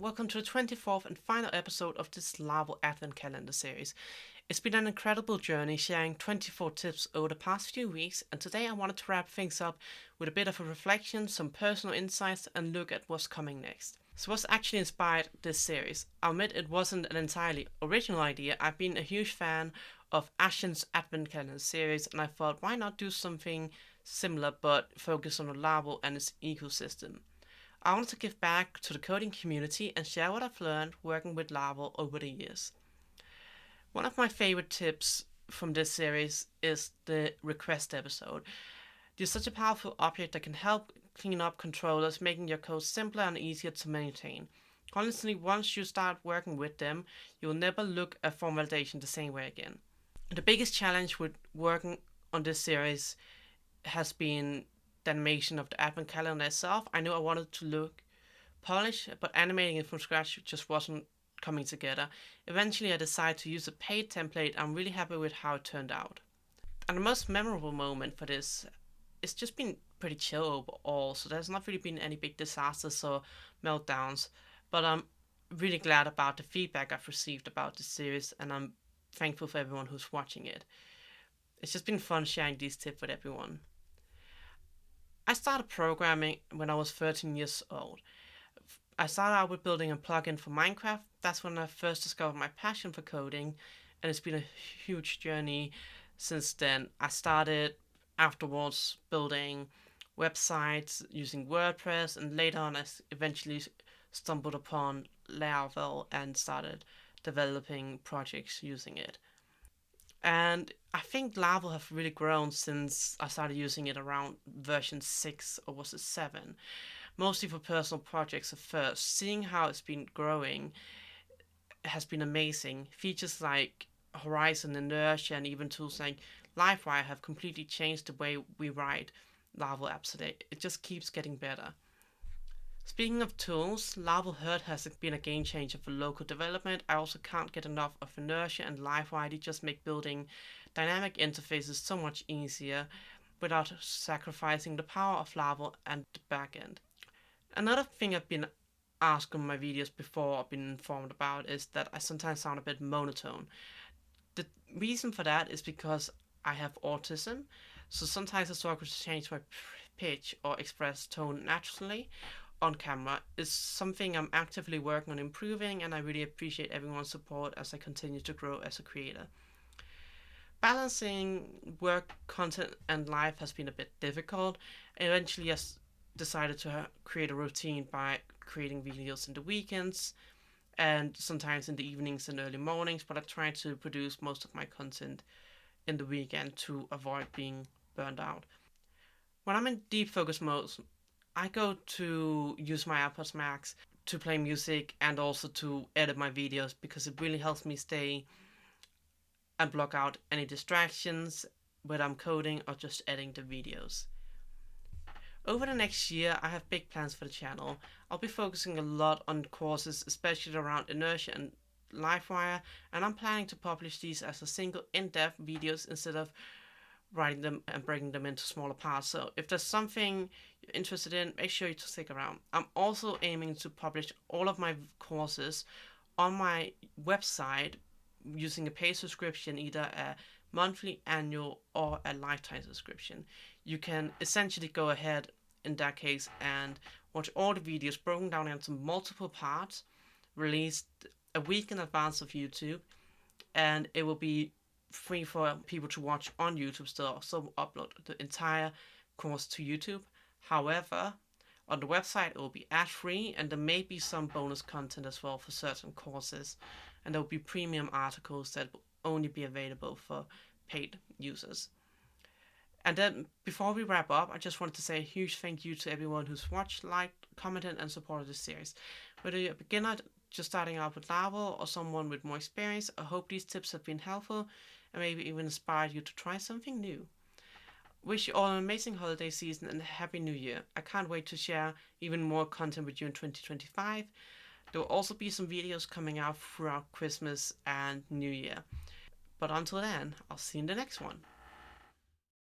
welcome to the 24th and final episode of this Laravel Advent Calendar series. It's been an incredible journey sharing 24 tips over the past few weeks, and today I wanted to wrap things up with a bit of a reflection, some personal insights, and look at what's coming next. So what's actually inspired this series? I'll admit it wasn't an entirely original idea. I've been a huge fan of Ashen's Advent Calendar series, and I thought why not do something similar but focus on the Laravel and its ecosystem. I wanted to give back to the coding community and share what I've learned working with Laravel over the years. One of my favorite tips from this series is the request episode. There's such a powerful object that can help clean up controllers, making your code simpler and easier to maintain. Honestly, once you start working with them, you'll never look at form validation the same way again. The biggest challenge with working on this series has been the animation of the advent calendar itself. I knew I wanted to look polished, but animating it from scratch just wasn't coming together. Eventually, I decided to use a paid template. I'm really happy with how it turned out. And the most memorable moment for this, it's just been pretty chill overall, so there's not really been any big disasters or meltdowns. But I'm really glad about the feedback I've received about this series, and I'm thankful for everyone who's watching it. It's just been fun sharing these tips with everyone. I started programming when I was 13 years old. I started out with building a plugin for Minecraft. That's when I first discovered my passion for coding, and it's been a huge journey since then. I started afterwards building websites using WordPress, and later on I eventually stumbled upon Laravel and started developing projects using it. And I think Laravel have really grown since I started using it around version 6 or was it 7. Mostly for personal projects at first. Seeing how it's been growing has been amazing. Features like Horizon, Inertia, and even tools like Livewire have completely changed the way we write Laravel apps today. It just keeps getting better. Speaking of tools, Laravel Herd has been a game changer for local development. I also can't get enough of Inertia and Livewire. They just make building dynamic interfaces so much easier without sacrificing the power of Laravel and the backend. Another thing I've been asked on my videos before I've been informed about is that I sometimes sound a bit monotone. The reason for that is because I have autism, so sometimes I struggle to change my pitch or express tone naturally on camera. Is something I'm actively working on improving, and I really appreciate everyone's support as I continue to grow as a creator. Balancing work, content, and life has been a bit difficult. Eventually, I decided to create a routine by creating videos in the weekends and sometimes in the evenings and early mornings, but I try to produce most of my content in the weekend to avoid being burned out. When I'm in deep focus mode, I go to use my AirPods Max to play music and also to edit my videos because it really helps me stay and block out any distractions whether I'm coding or just editing the videos. Over the next year, I have big plans for the channel. I'll be focusing a lot on courses, especially around Inertia and Livewire, and I'm planning to publish these as a single in-depth videos instead of writing them and breaking them into smaller parts. So if there's something you're interested in, make sure you to stick around. I'm also aiming to publish all of my courses on my website using a paid subscription, either a monthly, annual, or a lifetime subscription. You can essentially go ahead in that case and watch all the videos broken down into multiple parts, released a week in advance of YouTube, and it will be free for people to watch on YouTube still, so upload the entire course to YouTube. However, on the website it will be ad-free, and there may be some bonus content as well for certain courses, and there will be premium articles that will only be available for paid users. And then before we wrap up, I just wanted to say a huge thank you to everyone who's watched, liked, commented, and supported this series. Whether you're a beginner just starting out with Laravel or someone with more experience, I hope these tips have been helpful and maybe even inspired you to try something new. Wish you all an amazing holiday season and a happy new year. I can't wait to share even more content with you in 2025. There will also be some videos coming out throughout Christmas and New Year. But until then, I'll see you in the next one.